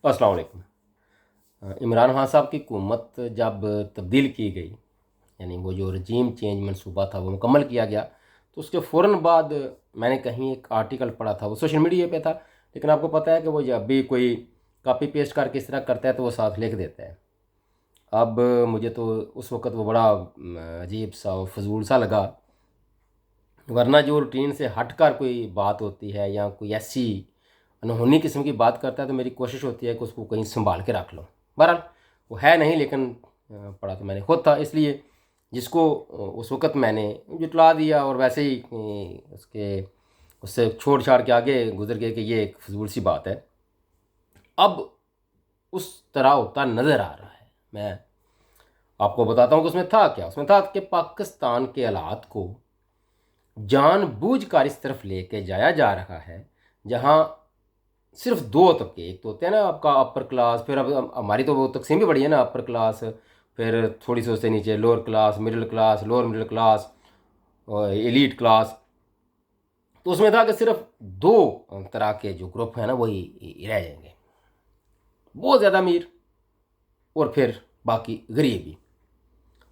अस्सलाम वालेकुम। इमरान खान साहब की हुकूमत जब तब्दील की गई, यानी वो जो रजीम चेंज मंसूबा था वो मुकम्मल किया गया, तो उसके फ़ौरन बाद मैंने कहीं एक आर्टिकल पढ़ा था, वो सोशल मीडिया पे था। लेकिन आपको पता है कि वो जब भी कोई कॉपी पेस्ट करके इस तरह करता है तो वो साथ लिख देता है। अब मुझे तो उस वक़्त वो बड़ा अजीब सा और फजूल सा लगा, वरना जो रूटीन से हट कर कोई बात होती है या कोई ऐसी अनहोनी किस्म की बात करता है तो मेरी कोशिश होती है कि उसको कहीं संभाल के रख लो। बहरहाल वो है नहीं, लेकिन पढ़ा तो मैंने खुद था, इसलिए जिसको उस वक़्त मैंने जुटला दिया और वैसे ही उसके उससे छोड़ छाड़ के आगे गुजर गए कि ये एक फजूल सी बात है। अब उस तरह होता नज़र आ रहा है। मैं आपको बताता हूँ कि उसमें था क्या। उसमें था कि पाकिस्तान के हालात को जानबूझकर इस तरफ लेके जाया जा रहा है जहाँ सिर्फ दो तबके, एक तो होते हैं ना आपका अपर क्लास, फिर अब हमारी तो वो तकसीम भी बड़ी है ना, अपर क्लास, फिर थोड़ी सी उससे नीचे lower class, middle class, lower middle class और एलीट क्लास। तो उसमें था कि सिर्फ दो तरह के जो ग्रुप हैं ना वही रह जाएंगे, बहुत ज़्यादा अमीर और फिर बाकी गरीब भी।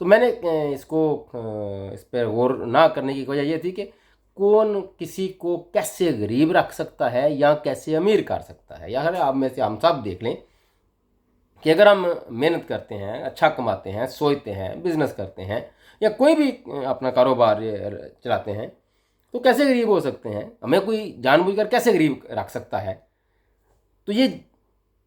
तो मैंने इस पर गौर ना करने की वजह ये थी कि कौन किसी को कैसे गरीब रख सकता है या कैसे अमीर कर सकता है। या आप में से हम सब देख लें कि अगर हम मेहनत करते हैं, अच्छा कमाते हैं, सोचते हैं, बिजनेस करते हैं या कोई भी अपना कारोबार चलाते हैं तो कैसे गरीब हो सकते हैं, हमें कोई जानबूझकर कैसे गरीब रख सकता है। तो ये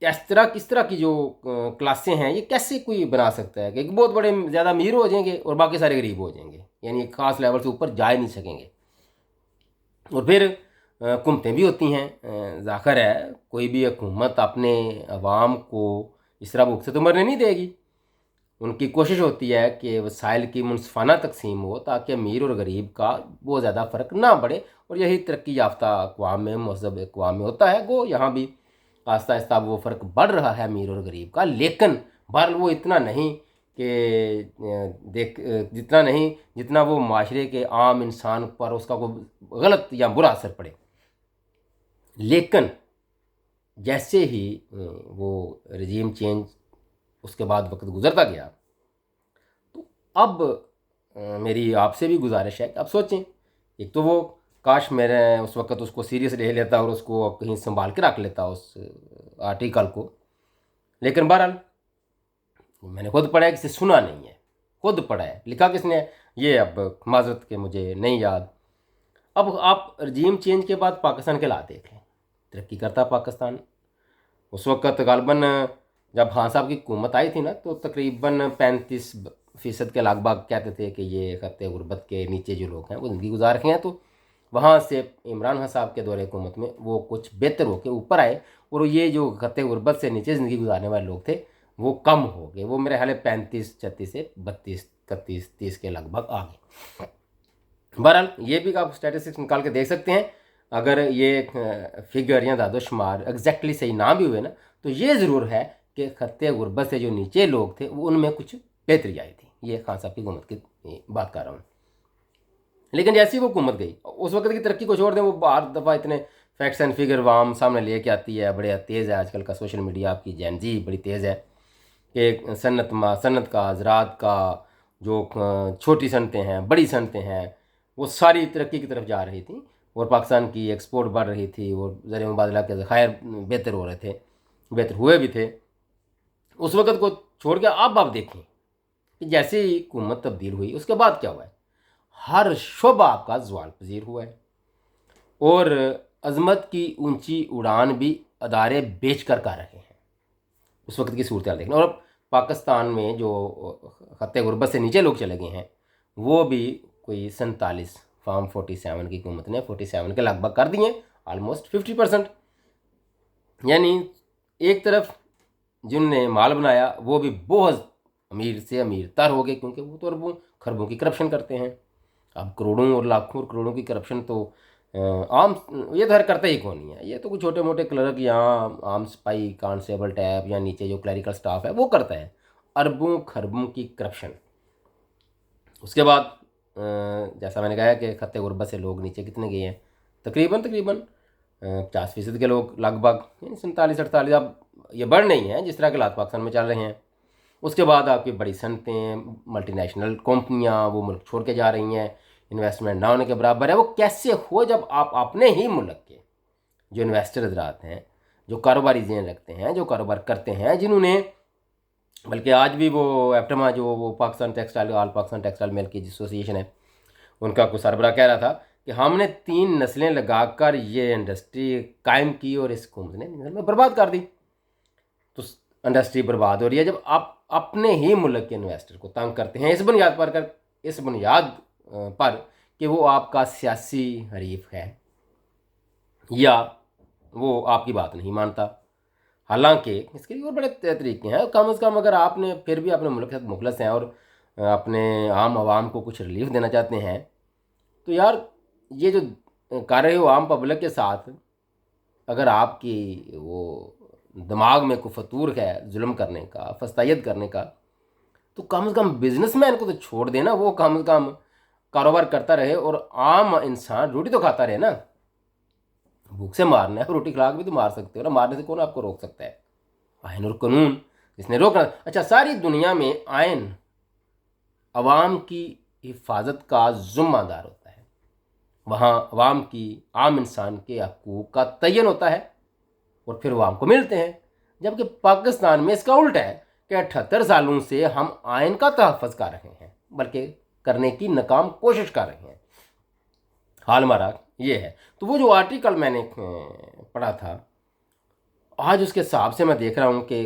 किस तरह की जो क्लासें हैं ये कैसे कोई बना सकता है कि एक बहुत बड़े ज़्यादा अमीर हो जाएंगे और बाकी सारे गरीब हो जाएंगे, यानी एक ख़ास लेवल से ऊपर जा ही नहीं सकेंगे। और फिर हुकूमतें भी होती हैं, ज़ाहिर है कोई भी हुकूमत अपने अवाम को इस तरह भूख से तो मरने नहीं देगी। उनकी कोशिश होती है कि वसाइल की मुनसफ़ाना तकसीम हो ताकि अमीर और गरीब का बहुत ज़्यादा फ़र्क ना बढ़े। और यही तरक्की याफ्ता अक़वाम में, महज़ब अक़वाम में होता है। वो यहाँ भी आहिस्ता आहिस्ता वो फ़र्क बढ़ रहा है अमीर और गरीब का, लेकिन बहरहाल वो इतना नहीं कि जितना नहीं जितना वो माशरे के आम इंसान पर उसका कोई गलत या बुरा असर पड़े। लेकिन जैसे ही वो रजीम चेंज उसके बाद वक्त गुजरता गया, तो अब मेरी आपसे भी गुजारिश है कि आप सोचें। एक तो वो काश मैंने उस वक्त उसको सीरियस ले लेता और उसको कहीं संभाल के रख लेता उस आर्टिकल को, लेकिन बहरहाल मैंने खुद पढ़ा है, किसी सुना नहीं है, खुद पढ़ा है। लिखा किसने है ये अब माजरत के मुझे नहीं याद। अब आप रजीम चेंज के बाद पाकिस्तान के हालात देख लें, तरक्की करता पाकिस्तान। उस वक्त गालबन जब खान साहब की हुकूमत आई थी ना तो तकरीबन 35% के लगभग कहते थे कि ये खत्ते गुरबत के नीचे जो लोग हैं वो ज़िंदगी गुजार रहे हैं। तो वहाँ से इमरान खान साहब के दौरे हुकूमत में वो कुछ बेहतर होकर ऊपर आए और ये जो खत्ते गुरबत से नीचे ज़िंदगी गुजारने वाले लोग थे वो कम हो गए। वो मेरे ख्याल 35-36 से 32-31-30 के लगभग आ गए। बहरहाल ये भी आप स्टैटिस्टिक्स निकाल के देख सकते हैं। अगर ये फिगर या दादोशुमार एग्जैक्टली सही ना भी हुए ना तो ये ज़रूर है कि खत्ते गुरबत से जो नीचे लोग थे वो उनमें कुछ बेहतरी आई थी। ये खान साहब की हुकूमत की बात कर रहा हूँ। लेकिन जैसी वो हुकूमत गई, उस वक्त की तरक्की को छोड़ दें, वो बार दफ़ा इतने फैक्ट्स एंड फिगर वाम सामने लेके आती है, बड़े तेज़ है आजकल का सोशल मीडिया, आपकी जैनजी बड़ी तेज़ है कि सनत का ज़रात का जो छोटी सनतें हैं, बड़ी सनतें हैं, वो सारी तरक्की की तरफ जा रही थी और पाकिस्तान की एक्सपोर्ट बढ़ रही थी और ज़र मुबादला के ज़खायर बेहतर हो रहे थे, बेहतर हुए भी थे। उस वक़्त को छोड़ के अब आप देखें कि जैसे ही हुकूमत तब्दील हुई उसके बाद क्या हुआ है, हर शोबा आपका ज़वाल पजीर हुआ है और अजमत की ऊंची उड़ान भी अदारे बेच कर रहे हैं। उस वक्त की सूरत हाल देखना। और अब पाकिस्तान में जो खत्ते गुरबत से नीचे लोग चले गए हैं वो भी कोई 47 फार्म 47 की हुकूमत ने 47 के लगभग कर दिए, ऑलमोस्ट 50%। यानी एक तरफ जिनने माल बनाया वो भी बहुत अमीर से अमीर तर हो गए, क्योंकि वो तो अरबों खरबों की करप्शन करते हैं। अब करोड़ों और लाखों और करोड़ों की करप्शन तो आम, ये तो हर करता ही कौन नहीं है, ये तो कुछ छोटे मोटे क्लर्क या आम सिपाही कांस्टेबल टैप या नीचे जो क्लरिकल स्टाफ है वो करता है अरबों खरबों की करप्शन। उसके बाद जैसा मैंने कहा कि खत्ते गुरबत से लोग नीचे कितने गए हैं, तकरीबन 50% के लोग लगभग, यानी 47-48। अब ये बढ़ नहीं है जिस तरह के हालात पाकिस्तान में चल रहे हैं। उसके बाद आपकी बड़ी सनतें, मल्टी नेशनल कंपनियाँ वो मुल्क छोड़ के जा रही हैं, इन्वेस्टमेंट ना होने के बराबर है। वो कैसे हो जब आप अपने ही मुल्क के जो इन्वेस्टर हजरात हैं, जो कारोबारी ज़हन रखते हैं, जो कारोबार करते हैं, जिन्होंने, बल्कि आज भी वो एप्टमा जो वो Pakistan textile, all Pakistan textile mill की एसोसिएशन है, उनका कुछ सरबराह कह रहा था कि हमने 3 नस्लें लगाकर ये इंडस्ट्री कायम की और इस हुकूमत ने नस्ल में बर्बाद कर दी। तो इंडस्ट्री बर्बाद हो रही है जब आप अपने ही मुल्क के इन्वेस्टर को तंग करते हैं इस बुनियाद पर कि वो आपका सियासी हरीफ है या वो आपकी बात नहीं मानता। हालांकि इसके लिए और बड़े तरीके हैं, कम से कम अगर आपने फिर भी अपने मुल्क के साथ मुखलस हैं और अपने आम आवाम को कुछ रिलीफ देना चाहते हैं, तो यार ये जो कर रहे हो आम पब्लिक के साथ, अगर आपकी वो दिमाग में कोई फतूर है जुल्म करने का, फस्तायत करने का, तो कम से कम बिजनेसमैन को तो छोड़ देना, वो कम से कम कारोबार करता रहे और आम इंसान रोटी तो खाता रहे ना। भूख से मारना है, रोटी खिला के भी तो मार सकते हो ना, मारने से कौन आपको रोक सकता है? आयन और कानून जिसने रोकना। अच्छा, सारी दुनिया में आयन अवाम की हिफाजत का ज़िम्मेदार होता है, वहाँ अवाम की, आम इंसान के हकूक़ का तयन होता है और फिर अवाम को मिलते हैं। जबकि पाकिस्तान में इसका उल्टा है कि 78 सालों से हम आयन का तहफ़्फ़ुज़ कर रहे हैं, बल्कि करने की नाकाम कोशिश कर रहे हैं। हाल हमारा ये है। तो वो जो आर्टिकल मैंने पढ़ा था, आज उसके हिसाब से मैं देख रहा हूँ कि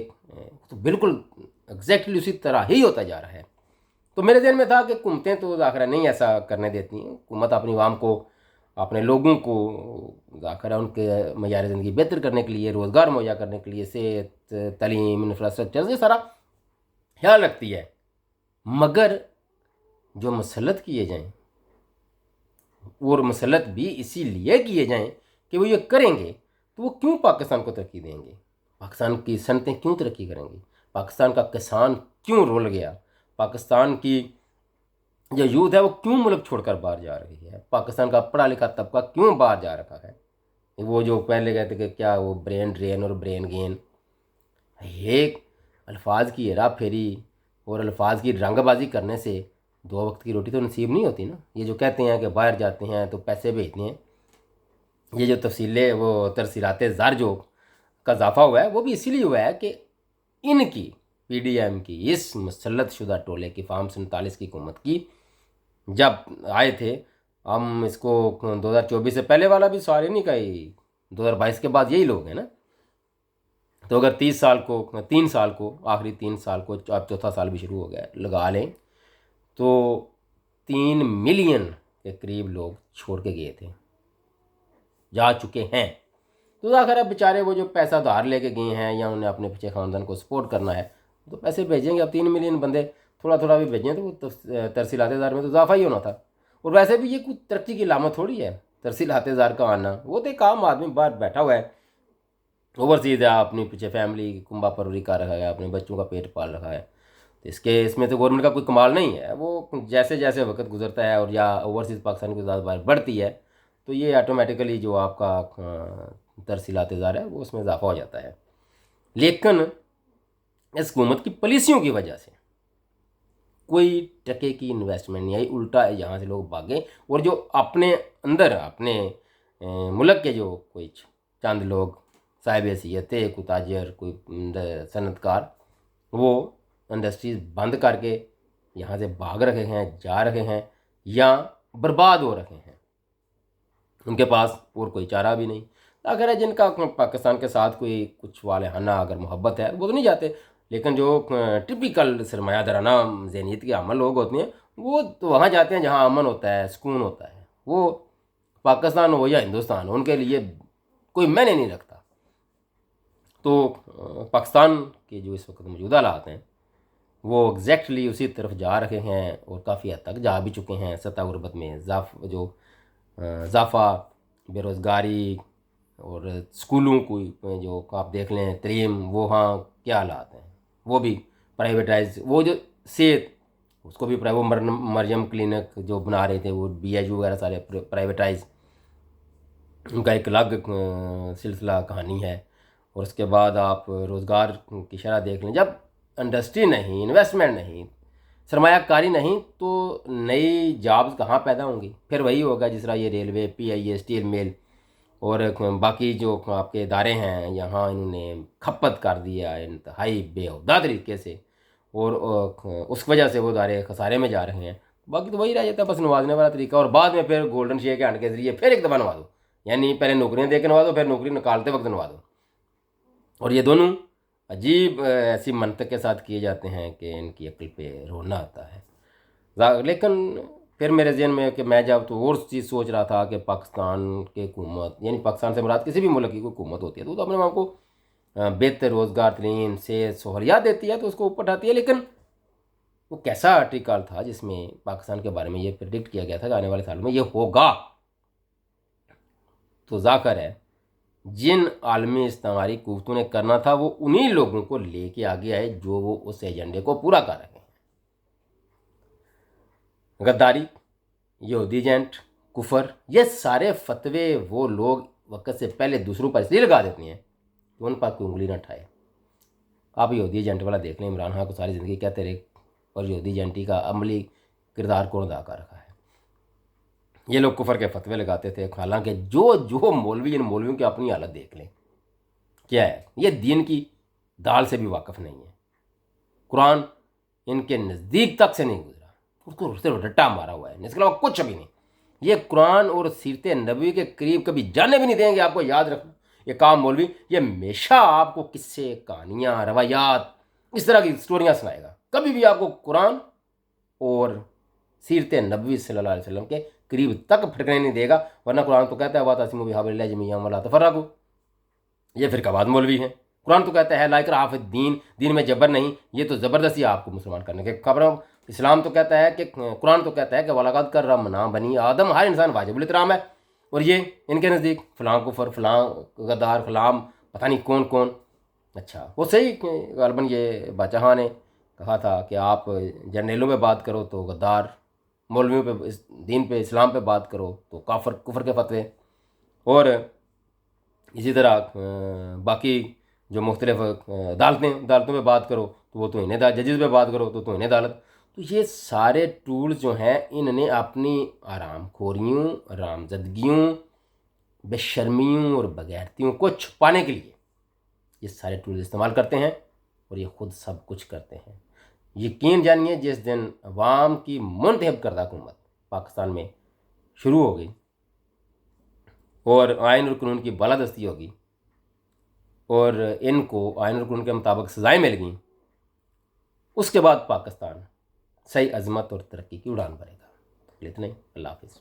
तो बिल्कुल एग्जैक्टली उसी तरह ही होता जा रहा है। तो मेरे ज़हन में था कि हुकूमतें तो ज़ाहिर नहीं ऐसा करने देती हैं। हुकूमत अपनी आवाम को, अपने लोगों को ज़ाहिर उनके मयार ज़िंदगी बेहतर करने के लिए, रोज़गार मुहैया करने के लिए, सेहत, तालीम, इंफ्रास्ट्रक्चर, ये सारा ख्याल रखती है। मगर जो मसलत किए जाएँ और मसलत भी इसीलिए किए जाएं कि वो ये करेंगे तो वो क्यों पाकिस्तान को तरक्की देंगे? पाकिस्तान की सनतें क्यों तरक्की करेंगी? पाकिस्तान का किसान क्यों रुल गया? पाकिस्तान की जो यूथ है वो क्यों मुल्क छोड़कर बाहर जा रही है? पाकिस्तान का पढ़ा लिखा तबका क्यों बाहर जा रखा है? वो जो पहले कहते कि क्या वो ब्रेन ड्रेन और ब्रेन गेन, एक अल्फाज की हेरा फेरी और अल्फाज की रंगबाजी करने से 2 वक्त की रोटी तो नसीब नहीं होती ना। ये जो कहते हैं कि बाहर जाते हैं तो पैसे भेजते हैं, ये जो तफसीलें वो तरसीलात ज़र जो का इजाफा हुआ है वो भी इसीलिए हुआ है कि इनकी PDM की इस मुसल्लत शुदा टोले की फार्म 47 की हुकूमत की जब आए थे, हम इसको 2024 से पहले वाला भी सारे नहीं कही, 2022 के बाद यही लोग हैं ना। तो अगर 3 साल को आखिरी 3 साल को, अब चौथा साल भी शुरू हो गया, लगा लें तो 3 मिलियन के करीब लोग छोड़ के गए थे, जा चुके हैं। तो आखिर अब बेचारे वो जो पैसा उधार लेके गए हैं या उन्हें अपने पीछे ख़ानदान को सपोर्ट करना है तो पैसे भेजेंगे। अब 3 मिलियन बंदे थोड़ा थोड़ा भी भेजें तो वो तरसीलात ज़र में तो इजाफा ही होना था। और वैसे भी ये कुछ तरक्की की लामत थोड़ी है तरसीलात ज़र का आना। वो तो एक आम आदमी बाहर बैठा हुआ है, ओवरसीज़ है, अपनी पीछे फैमिली की कुंबा परवरी कर रखा है, अपने बच्चों का पेट पाल रखा है। तो इसमें तो गवर्नमेंट का कोई कमाल नहीं है। वो जैसे जैसे वक्त गुजरता है और या ओवरसीज़ पाकिस्तान की तादाद बढ़ती है तो ये ऑटोमेटिकली जो आपका तरसीलात ज़र है वो उसमें इजाफा हो जाता है। लेकिन इस हुकूमत की पॉलिसियों की वजह से कोई टके की इन्वेस्टमेंट नहीं आई, उल्टा है यहाँ से लोग भागे और जो अपने अंदर अपने मुल्क के जो कोई चंद लोग साहिब हैसियत थे, कोई ताजर, कोई सनतकार, वो इंडस्ट्रीज़ बंद करके यहाँ से भाग रहे हैं, जा रहे हैं या बर्बाद हो रहे हैं। उनके पास और कोई चारा भी नहीं। अगर है जिनका पाकिस्तान के साथ कोई कुछ वालहाना अगर मोहब्बत है वो तो नहीं जाते, लेकिन जो टिपिकल सरमायादाराना ज़हनियत के अमल लोग होते हैं वो तो वहाँ जाते हैं जहाँ अमन होता है, सुकून होता है। वो पाकिस्तान हो या हिंदुस्तान हो, उनके लिए कोई मायने नहीं रखता। तो पाकिस्तान के जो इस वक्त मौजूदा हालात हैं वो एग्जैक्टली उसी तरफ जा रहे हैं और काफ़ी हद तक जा भी चुके हैं। सतह गुरबत में इजाफा, बेरोज़गारी और स्कूलों को जो आप देख लें तरीम, वो हाँ क्या हालात हैं, वो भी प्राइवेटाइज। वो जो सेहत उसको भी वो मरियम क्लिनिक जो बना रहे थे वो BHU वगैरह सारे प्राइवेटाइज, उनका एक अलग सिलसिला कहानी है। اور اس کے بعد آپ روزگار کی شرح دیکھ لیں. جب انڈسٹری نہیں، انویسٹمنٹ نہیں، سرمایہ کاری نہیں، تو نئی جابز کہاں پیدا ہوں گی؟ پھر وہی ہوگا جس طرح یہ ریلوے، پی آئی اے، اسٹیل مل اور باقی جو آپ کے ادارے ہیں یہاں انہوں نے کھپت کر دیا ہے انتہائی بےہودہ طریقے سے، اور اس وجہ سے وہ ادارے خسارے میں جا رہے ہیں. باقی تو وہی رہ جاتا ہے بس نوازنے والا طریقہ، اور بعد میں پھر گولڈن شیک ہینڈ کے ذریعے پھر ایک دفعہ نوازو. یعنی پہلے نوکریاں دے کے نوازو، پھر نوکری نکالتے وقت نوازو. اور یہ دونوں عجیب ایسی منطق کے ساتھ کیے جاتے ہیں کہ ان کی عقل پہ رونا آتا ہے. لیکن پھر میرے ذہن میں کہ میں جب تو اور چیز سوچ رہا تھا کہ پاکستان کی حکومت، یعنی پاکستان سے مراد کسی بھی ملک کی حکومت ہوتی ہے تو اپنے وہاں کو بہتر روزگار ترین سے سہولیات دیتی ہے تو اس کو اوپر اٹھاتی ہے. لیکن وہ کیسا آرٹیکل تھا جس میں پاکستان کے بارے میں یہ پریڈکٹ کیا گیا تھا کہ آنے والے سالوں میں یہ ہوگا؟ تو ذاکر ہے جن عالمی استعماری قوتوں نے کرنا تھا وہ انہی لوگوں کو لے کے آگے آئے جو وہ اس ایجنڈے کو پورا کر رہے ہیں. غداری، یہودی ایجنٹ، کفر، یہ سارے فتوے وہ لوگ وقت سے پہلے دوسروں پر اس لیے لگا دیتے ہیں کہ ان پر کوئی انگلی نہ اٹھائے. آپ یہودی ایجنٹ والا دیکھ لیں، عمران خان کو ساری زندگی کہتے رہے، اور یہودی ایجنٹی کا عملی کردار کون ادا کر رکھا ہے؟ یہ لوگ کفر کے فتوے لگاتے تھے. حالانکہ جو مولوی، ان مولویوں کی اپنی حالت دیکھ لیں کیا ہے، یہ دین کی دال سے بھی واقف نہیں ہے. قرآن ان کے نزدیک تک سے نہیں گزرا، اس کو صرف رٹا مارا ہوا ہے، اس کے علاوہ کچھ بھی نہیں. یہ قرآن اور سیرت نبوی کے قریب کبھی جانے بھی نہیں دیں گے. آپ کو یاد رکھنا، یہ کام مولوی یہ ہمیشہ آپ کو قصے، کہانیاں، روایات، اس طرح کی سٹوریاں سنائے گا. کبھی بھی آپ کو قرآن اور سیرت نبوی صلی اللہ علیہ وسلم کے قریب تک پھٹکنے نہیں دے گا. ورنہ قرآن تو کہتا ہے وَاعْتَصِمُوا بِحَبْلِ اللَّهِ جَمِيعًا وَلَا تَفَرَّقُوا. یہ فرقہ واد مولوی ہیں. قرآن تو کہتا ہے لا اکراہ فی الدین، دین میں جبر نہیں. یہ تو زبردستی آپ کو مسلمان کرنے کے خبروں. اسلام تو کہتا ہے کہ قرآن تو کہتا ہے کہ وَلَقَدْ كَرَّمْنَا بَنِي آدم، ہر انسان واجب الاحترام ہے. اور یہ ان کے نزدیک فلاں کفر، فلاں غدار، فلاں پتہ نہیں کون کون. اچھا وہ صحیح غالباً یہ بادشاہ نے کہا تھا کہ آپ جرنیلوں پہ بات کرو تو غدار، مولویوں پہ، دین پہ، اسلام پہ بات کرو تو کفر کے فتوے. اور اسی طرح باقی جو مختلف عدالتوں پہ بات کرو تو وہ تو انہیں ججز پہ بات کرو تو انہیں عدالت. تو یہ سارے ٹولز جو ہیں ان نے اپنی آرام خوریوں، رام زدگیوں، بے شرمیوں اور بغیرتیوں کو چھپانے کے لیے یہ سارے ٹولز استعمال کرتے ہیں، اور یہ خود سب کچھ کرتے ہیں. یقین جانیے جس دن عوام کی منتخب کردہ حکومت پاکستان میں شروع ہو گئی اور آئین اور قانون کی بالادستی ہوگی اور ان کو آئین اور قانون کے مطابق سزائیں مل گئیں، اس کے بعد پاکستان صحیح عظمت اور ترقی کی اڑان بھرے گا. اتنا ہی. اللہ حافظ.